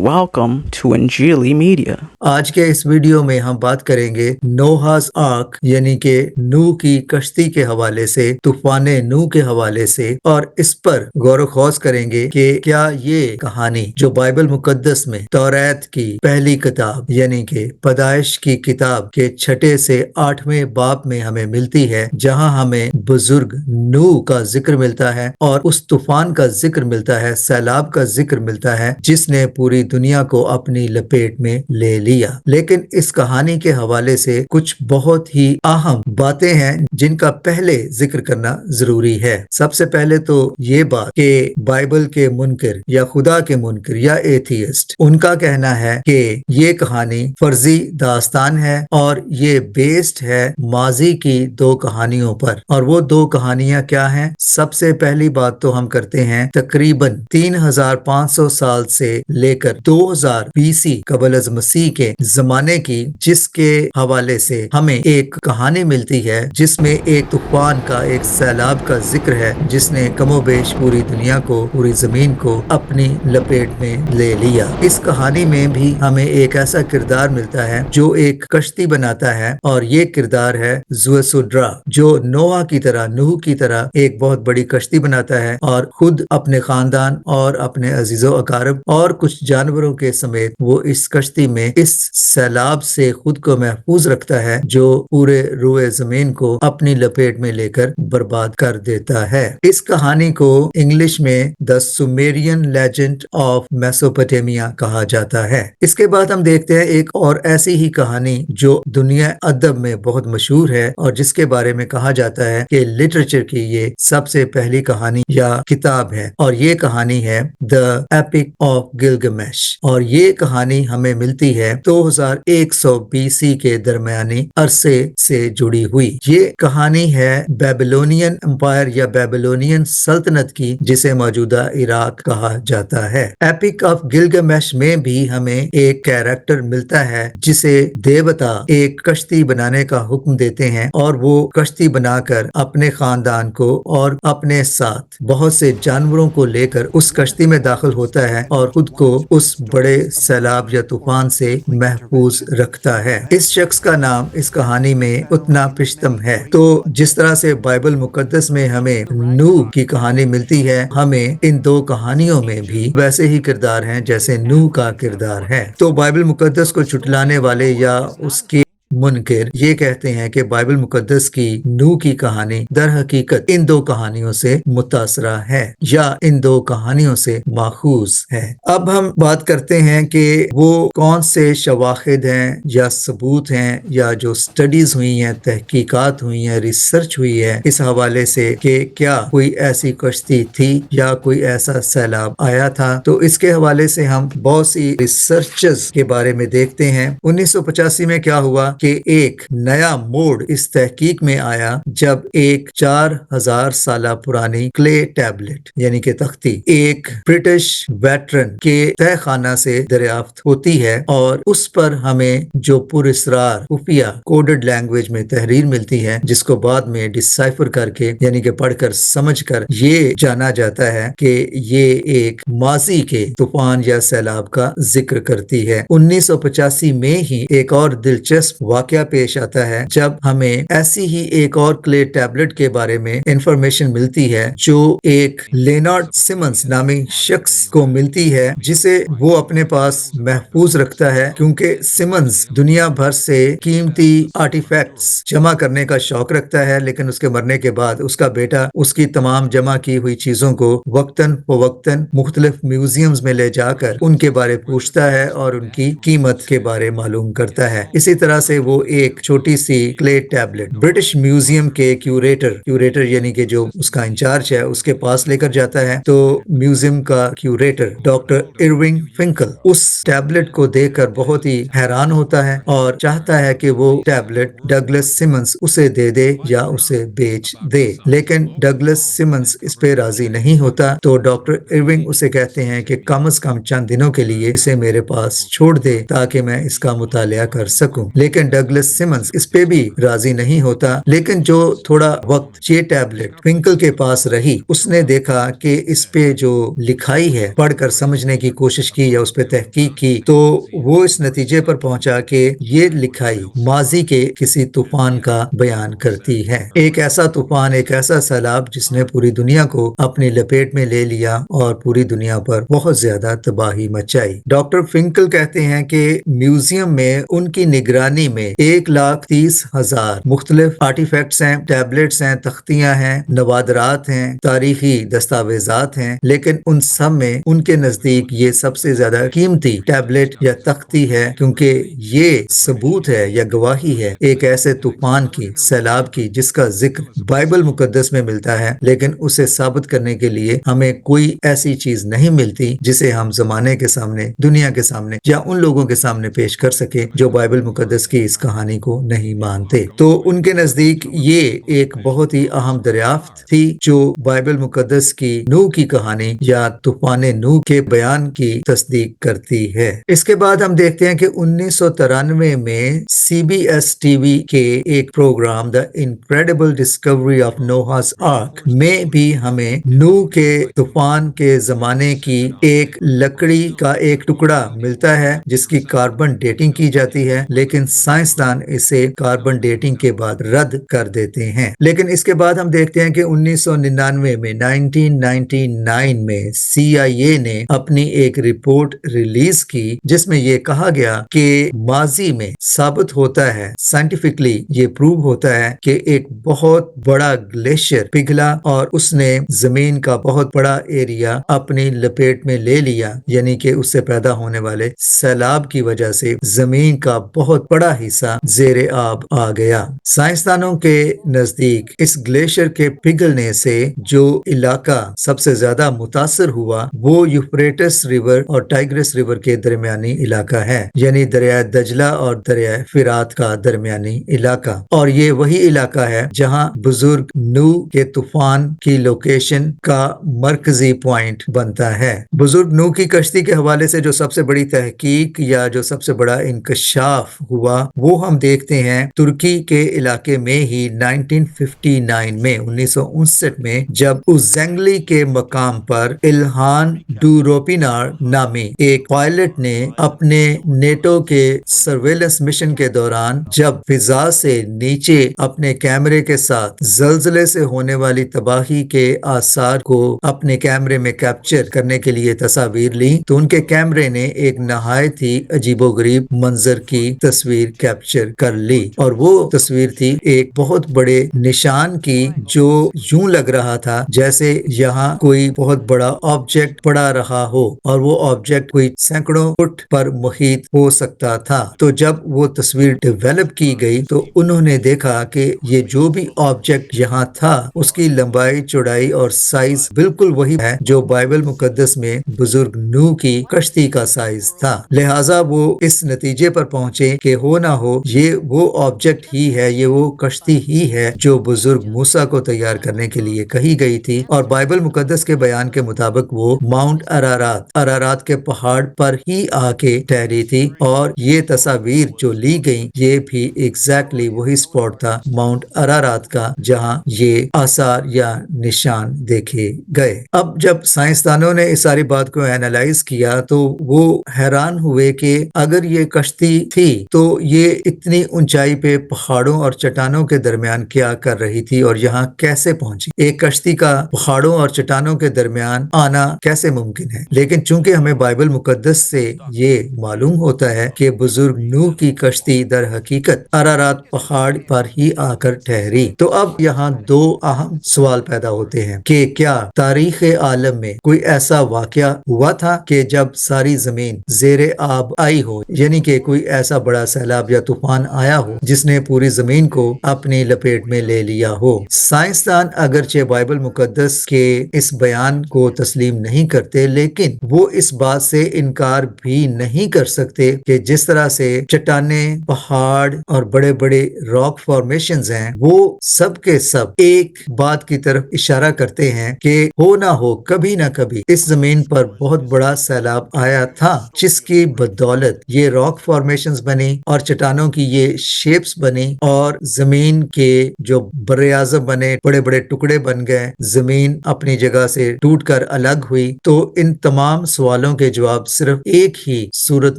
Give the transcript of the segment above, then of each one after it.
Welcome to Anjali Media. आज के इस वीडियो में हम बात करेंगे नोहास आर्क यानी कि नूह की कश्ती के हवाले से, तूफान नूह के हवाले से, और इस पर गौर खोज करेंगे कि क्या ये कहानी जो बाइबल मुकद्दस में तौरात की पहली किताब यानी कि पैदाइश की किताब के 6 से 8वें बाब में हमें मिलती है, जहां हमें बुजुर्ग नूह का जिक्र मिलता है और उस तूफान का जिक्र मिलता है, सैलाब का जिक्र मिलता है जिसने पूरी दुनिया को अपनी लपेट में ले लिया। लेकिन इस कहानी के हवाले से कुछ बहुत ही अहम बातें हैं जिनका पहले जिक्र करना जरूरी है। सबसे पहले तो ये बात कि बाइबल के मुनकिर या खुदा के मुनकिर या एथियस्ट, उनका कहना है कि ये कहानी फर्जी दास्तान है और ये बेस्ड है माजी की 2 कहानियों पर। और वो 2 कहानियां क्या हैं? सबसे पहली बात तो हम करते हैं तकरीबन 3500 साल से लेकर 2000 बीसी कबल अज़ मसीह के जमाने की, जिसके हवाले से हमें एक कहानी मिलती है जिसमें एक तूफान का, एक सैलाब का जिक्र है जिसने कमोबेश पूरी दुनिया को, पूरी जमीन को अपनी लपेट में ले लिया। इस कहानी में भी हमें एक ऐसा किरदार मिलता है जो एक कश्ती बनाता है और ये किरदार है ज़ुअसुड्रा, जो नोआ की तरह, नूह की तरह एक बहुत बड़ी कश्ती बनाता है और खुद, अपने खानदान और अपने अजीजों अकारब और कुछ जानवरों के समेत वो इस कश्ती में इस सैलाब से खुद को महफूज रखता है जो पूरे रुए जमीन को अपनी लपेट में लेकर बर्बाद कर देता है। इस कहानी को इंग्लिश में the Sumerian legend of Mesopotamia कहा जाता है। इसके बाद हम देखते हैं एक और ऐसी ही कहानी जो दुनिया अदब में बहुत मशहूर है और जिसके बारे में कहा जाता है कि लिटरेचर की ये सबसे पहली कहानी या किताब है, और ये कहानी है द एपिक ऑफ गिलगमेश। और ये कहानी हमें मिलती है 2100 बीसी के दरमियानी अरसे से जुड़ी हुई। ये कहानी है बेबीलोनियन एम्पायर या बेबीलोनियन सल्तनत की, जिसे मौजूदा इराक कहा जाता है। एपिक ऑफ गिलगमेश में भी हमें एक कैरेक्टर मिलता है जिसे देवता एक कश्ती बनाने का हुक्म देते हैं और वो कश्ती बनाकर अपने खानदान को और अपने साथ बहुत से जानवरों को लेकर उस कश्ती में दाखिल होता है और खुद को उस बड़े सैलाब या तूफान से महफूज रखता है। इस शख्स का नाम इस कहानी में उतना पिश्तम है। तो जिस तरह से बाइबल मुकद्दस में हमें नूह की कहानी मिलती है, हमें इन 2 कहानियों में भी वैसे ही किरदार हैं जैसे नूह का किरदार है। तो बाइबल मुकद्दस को छुटलाने वाले या उसके मुनकिर ये कहते हैं कि बाइबल मुकद्दस की नूह की कहानी दर हकीकत इन 2 कहानियों से मुतासरा है या इन 2 कहानियों से माखूज है। अब हम बात करते हैं कि वो कौन से शवाहिद हैं या सबूत हैं या जो स्टडीज हुई हैं, तहकीकात हुई हैं, रिसर्च हुई है इस हवाले से कि क्या कोई ऐसी कश्ती थी या कोई ऐसा सैलाब आया था। तो इसके हवाले से हम बहुत सी रिसर्चेस के बारे में देखते हैं। 1985 में क्या हुआ कि एक नया मोड़ इस तहकीक में आया जब एक 4000 साल पुरानी क्ले टैबलेट यानी कि तख्ती एक ब्रिटिश वेटरन के तहखाना से दरियाफ्त होती है और उस पर हमें जो पुरस्रार खुफिया कोडेड लैंग्वेज में तहरीर मिलती है, जिसको बाद में डिसाइफर करके यानी कि पढ़कर समझकर ये जाना जाता है कि ये एक माजी के तूफान या सैलाब का जिक्र करती है। 1985 में ही एक और दिलचस्प वाकया पेश आता है जब हमें ऐसी ही एक और क्ले टैबलेट के बारे में इंफॉर्मेशन मिलती है जो एक लेनार्ड सिमंस नामी शख्स को मिलती है, जिसे वो अपने पास महफूज रखता है क्योंकि सिमंस दुनिया भर से कीमती आर्टिफैक्ट्स जमा करने का शौक रखता है, लेकिन उसके मरने के बाद उसका बेटा उसकी तमाम जमा की हुई चीजों को वक्तन फवक्तन मुख्तलिफ म्यूजियम्स में ले जाकर उनके बारे पूछता है और उनकी कीमत के बारे मालूम करता है। इसी तरह से वो एक छोटी सी क्ले टैबलेट ब्रिटिश म्यूजियम के क्यूरेटर यानी कि जो उसका इंचार्ज है उसके पास लेकर जाता है। तो म्यूजियम का क्यूरेटर डॉक्टर इरविंग फिंकल उस टैबलेट को देखकर बहुत ही हैरान होता है और चाहता है कि वो टैबलेट डगलस सिमंस उसे दे दे या उसे बेच दे, लेकिन डगलस सिमंस इस पे राजी नहीं होता। तो डॉक्टर इरविंग उसे कहते हैं कि कम से कम चंद दिनों के लिए इसे मेरे पास छोड़ दे ताकि मैं इसका मुतालिया कर सकूं। लेकिन ڈگلس سیمنز اس پہ بھی راضی نہیں ہوتا، لیکن جو تھوڑا وقت یہ ٹیبلٹ ونکل کے پاس رہی، اس نے دیکھا کہ اس پہ جو لکھائی ہے پڑھ کر سمجھنے کی کوشش کی یا اس پہ تحقیق کی، تو وہ اس نتیجے پر پہنچا کہ یہ لکھائی ماضی کے کسی طوفان کا بیان کرتی ہے، ایک ایسا طوفان، ایک ایسا سیلاب جس نے پوری دنیا کو اپنی لپیٹ میں لے لیا اور پوری دنیا پر بہت زیادہ تباہی مچائی۔ ڈاکٹر فنکل کہتے ہیں کہ میوزیم میں ان کی نگرانی میں 1,30,000 مختلف آرٹیفیکٹس ہیں، ٹیبلٹس ہیں، تختیاں ہیں، نوادرات ہیں، تاریخی دستاویزات ہیں، لیکن ان سب میں ان کے نزدیک یہ سب سے زیادہ قیمتی ٹیبلٹ یا تختی ہے، کیونکہ یہ ثبوت ہے یا گواہی ہے ایک ایسے طوفان کی، سیلاب کی، جس کا ذکر بائبل مقدس میں ملتا ہے، لیکن اسے ثابت کرنے کے لیے ہمیں کوئی ایسی چیز نہیں ملتی جسے ہم زمانے کے سامنے، دنیا کے سامنے یا ان لوگوں کے سامنے پیش کر سکے جو بائبل مقدس کی اس کہانی کو نہیں مانتے۔ تو ان کے نزدیک یہ ایک بہت ہی اہم دریافت تھی جو بائبل مقدس کی نوح کی کہانی یا طوفان نوح کے بیان کی تصدیق کرتی ہے۔ اس کے بعد ہم دیکھتے ہیں کہ 1993 میں C B S T V کے ایک program the incredible discovery of Noah's ark میں بھی ہمیں نوح کے طوفان کے زمانے کی ایک لکڑی کا ایک ٹکڑا ملتا ہے جس کی کاربن ڈیٹنگ کی جاتی ہے، لیکن سائنسدان اسے کاربن ڈیٹنگ کے بعد رد کر دیتے ہیں۔ لیکن اس کے بعد ہم دیکھتے ہیں کہ 1999 میں 1999 میں سی آئی اے نے اپنی ایک رپورٹ ریلیز کی جس میں یہ کہا گیا کہ ماضی میں ثابت ہوتا ہے، سائنٹیفکلی یہ پروو ہوتا ہے کہ ایک بہت بڑا گلیشیئر پگھلا اور اس نے زمین کا بہت بڑا ایریا اپنی لپیٹ میں لے لیا، یعنی کہ اس سے پیدا ہونے والے سیلاب کی وجہ سے زمین کا بہت بڑا حصہ زیر آب آ گیا۔ سائنسدانوں کے نزدیک اس گلیشیئر کے پگھلنے سے جو علاقہ سب سے زیادہ متاثر ہوا وہ یوفریٹس ریور اور ٹائگرس ریور کے درمیانی علاقہ ہے، یعنی دریائے دجلہ اور دریائے فرات کا درمیانی علاقہ، اور یہ وہی علاقہ ہے جہاں بزرگ نوح کے طوفان کی لوکیشن کا مرکزی پوائنٹ بنتا ہے۔ بزرگ نوح کی کشتی کے حوالے سے جو سب سے بڑی تحقیق یا جو سب سے بڑا انکشاف ہوا وہ ہم دیکھتے ہیں ترکی کے علاقے میں ہی 1959 میں 1959 میں جب ازینگلی کے مقام پر الہان ڈوروپینار نامی ایک پائلٹ نے اپنے نیٹو کے سرویلنس مشن کے دوران جب فضا سے نیچے اپنے کیمرے کے ساتھ زلزلے سے ہونے والی تباہی کے آثار کو اپنے کیمرے میں کیپچر کرنے کے لیے تصاویر لی تو ان کے کیمرے نے ایک نہایت ہی عجیب و غریب منظر کی تصویر کیپچر کر لی، اور وہ تصویر تھی ایک بہت بڑے نشان کی جو یوں لگ رہا تھا جیسے یہاں کوئی بہت بڑا آبجیکٹ پڑا رہا ہو، اور وہ آبجیکٹ کوئی سینکڑوں فٹ پر محیط ہو سکتا تھا۔ تو جب وہ تصویر ڈیولپ کی گئی تو انہوں نے دیکھا کہ یہ جو بھی آبجیکٹ یہاں تھا اس کی لمبائی، چوڑائی اور سائز بالکل وہی ہے جو بائبل مقدس میں بزرگ نوح کی کشتی کا سائز تھا۔ لہٰذا وہ اس نتیجے پر پہنچے کہ ہو نہ ہو یہ وہ آبجیکٹ ہی ہے، یہ وہ کشتی ہی ہے جو بزرگ موسیٰ کو تیار کرنے کے لیے کہی گئی تھی، اور بائبل مقدس کے بیان کے مطابق وہ ماؤنٹ ارارات کے پہاڑ پر ہی آ کے ٹھہری تھی، اور یہ تصاویر جو لی گئیں یہ بھی ایگزیکٹلی وہی اسپاٹ تھا ماؤنٹ ارارات کا جہاں یہ آثار یا نشان دیکھے گئے۔ اب جب سائنسدانوں نے اس ساری بات کو اینالائز کیا تو وہ حیران ہوئے کہ اگر یہ کشتی تھی تو یہ اتنی اونچائی پہ پہاڑوں اور چٹانوں کے درمیان کیا کر رہی تھی اور یہاں کیسے پہنچی؟ ایک کشتی کا پہاڑوں اور چٹانوں کے درمیان آنا کیسے ممکن ہے؟ لیکن چونکہ ہمیں بائبل مقدس سے یہ معلوم ہوتا ہے کہ بزرگ نوح کی کشتی در حقیقت ارارات پہاڑ پر ہی آ کر ٹھہری، تو اب یہاں دو اہم سوال پیدا ہوتے ہیں کہ کیا تاریخ عالم میں کوئی ایسا واقعہ ہوا تھا کہ جب ساری زمین زیر آب آئی ہو، یعنی کہ کوئی ایسا بڑا سیلاب یا طوفان آیا ہو جس نے پوری زمین کو اپنی لپیٹ میں لے لیا ہو؟ سائنسدان اگرچہ بائبل مقدس کے اس بیان کو تسلیم نہیں کرتے، لیکن وہ اس بات سے انکار بھی نہیں کر سکتے کہ جس طرح سے چٹانیں، پہاڑ اور بڑے بڑے راک فارمیشنز ہیں وہ سب کے سب ایک بات کی طرف اشارہ کرتے ہیں کہ ہو نہ ہو کبھی نہ کبھی اس زمین پر بہت بڑا سیلاب آیا تھا جس کی بدولت یہ راک فارمیشنز بنی اور چٹانیں चट्टानों की ये शेप्स बनी और जमीन के जो बरे-आज़म बने, बड़े बड़े टुकड़े बन गए, जमीन अपनी जगह से टूटकर अलग हुई। तो इन तमाम सवालों के जवाब सिर्फ एक ही सूरत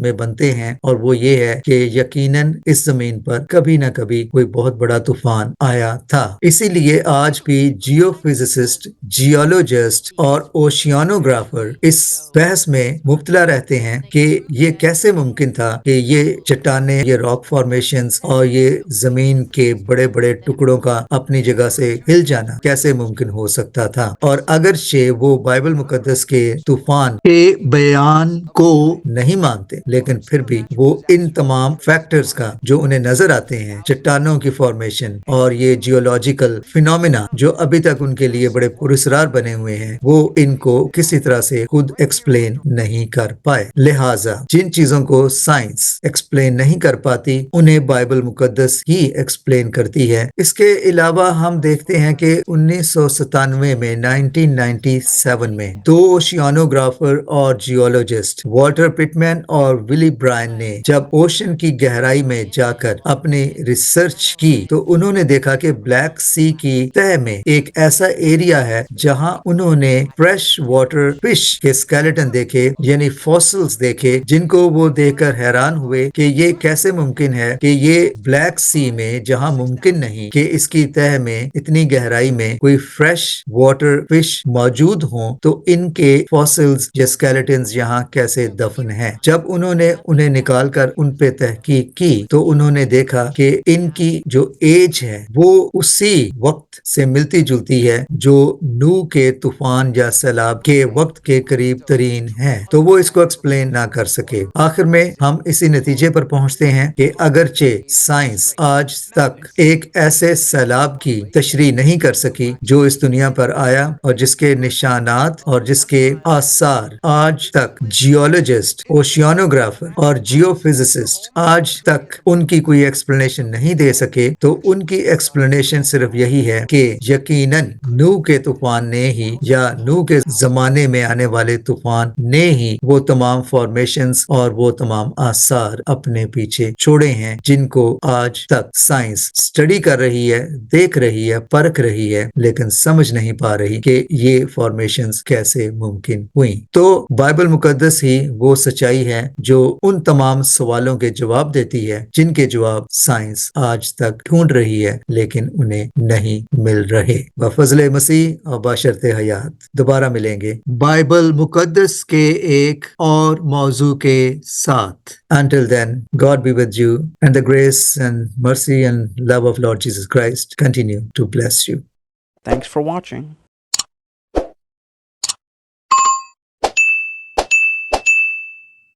में बनते हैं और वो ये है कि यकीनन इस जमीन पर कभी ना कभी कोई बहुत बड़ा तूफान आया था। इसीलिए आज भी जियोफिजिसिस्ट, जियोलॉजिस्ट और ओशियानोग्राफर इस बहस में मुब्तला रहते हैं कि ये कैसे मुमकिन था कि ये चट्टानें, ये रॉक फॉर्मेशंस और ये जमीन के बड़े बड़े टुकड़ों का अपनी जगह से हिल जाना कैसे मुमकिन हो सकता था। और अगरचे वो बाइबल मुकद्दस के तूफान के बयान को नहीं मानते, लेकिन फिर भी वो इन तमाम फैक्टर्स का जो उन्हें नजर आते हैं, चट्टानों की फॉर्मेशन और ये जियोलॉजिकल फिनोमिना जो अभी तक उनके लिए बड़े पुरस्कार बने हुए हैं, वो इनको किसी तरह से खुद एक्सप्लेन नहीं कर पाए। लिहाजा जिन चीजों को साइंस एक्सप्लेन नहीं कर पाती उन्हें बाइबल मुकद्दस ही एक्सप्लेन करती है। इसके अलावा हम देखते हैं कि 1997 में 1997 में दो ओशियानोग्राफर और जियोलॉजिस्ट वाल्टर पिटमैन और विली ब्रायन ने जब ओशन की गहराई में जाकर अपनी रिसर्च की तो उन्होंने देखा कि ब्लैक सी की तह में एक ऐसा एरिया है जहां उन्होंने फ्रेश वाटर फिश के स्केलेटन देखे, यानी फॉसिल्स देखे, जिनको वो देखकर हैरान हुए कि ये कैसे मुमकिन है कि ये ब्लैक सी में, जहां मुमकिन नहीं कि इसकी तह में इतनी गहराई में कोई फ्रेश वाटर फिश मौजूद हो, तो इनके फॉसिल्स या स्केलेटन्स यहाँ कैसे दफन हैं। जब उन्होंने उन्हें निकालकर उन पे तहकीक की तो उन्होंने देखा कि इनकी जो एज है वो उसी वक्त से मिलती जुलती है जो नूह के तूफान या सैलाब के वक्त के करीब तरीन है। तो वो इसको एक्सप्लेन ना कर सके। आखिर में हम इसी नतीजे पर पहुंचते हैं कि अगरचे साइंस आज तक एक ऐसे सैलाब की तशरीह नहीं कर सकी जो इस दुनिया पर आया और जिसके निशानात और जिसके आसार आज तक जियोलॉजिस्ट, ओशियानोग्राफर और जियोफिजिसिस्ट आज तक उनकी कोई एक्सप्लेनेशन नहीं दे सके। तो उनकी एक्सप्लेनेशन सिर्फ यही है कि यकीनन नूह के तूफान ने ही या नूह के जमाने में आने वाले तूफान ने ही वो तमाम फॉर्मेशंस और वो तमाम आसार अपने पीछे छोड़े हैं जिनको आज तक साइंस स्टडी कर रही है, देख रही है, परख रही है, लेकिन समझ नहीं पा रही कि ये फॉर्मेशंस कैसे मुमकिन हुई। तो बाइबल मुकद्दस ही वो सच्चाई है जो उन तमाम सवालों के जवाब देती है जिनके जवाब साइंस आज तक ढूंढ रही है लेकिन उन्हें नहीं मिल रहे। बफज़ल मसीह और बशर्ते हयात दोबारा मिलेंगे बाइबल मुकद्दस के एक और मौजू के साथ। Until then, God be with you and the grace and mercy and love of Lord Jesus Christ continue to bless you. Thanks for watching.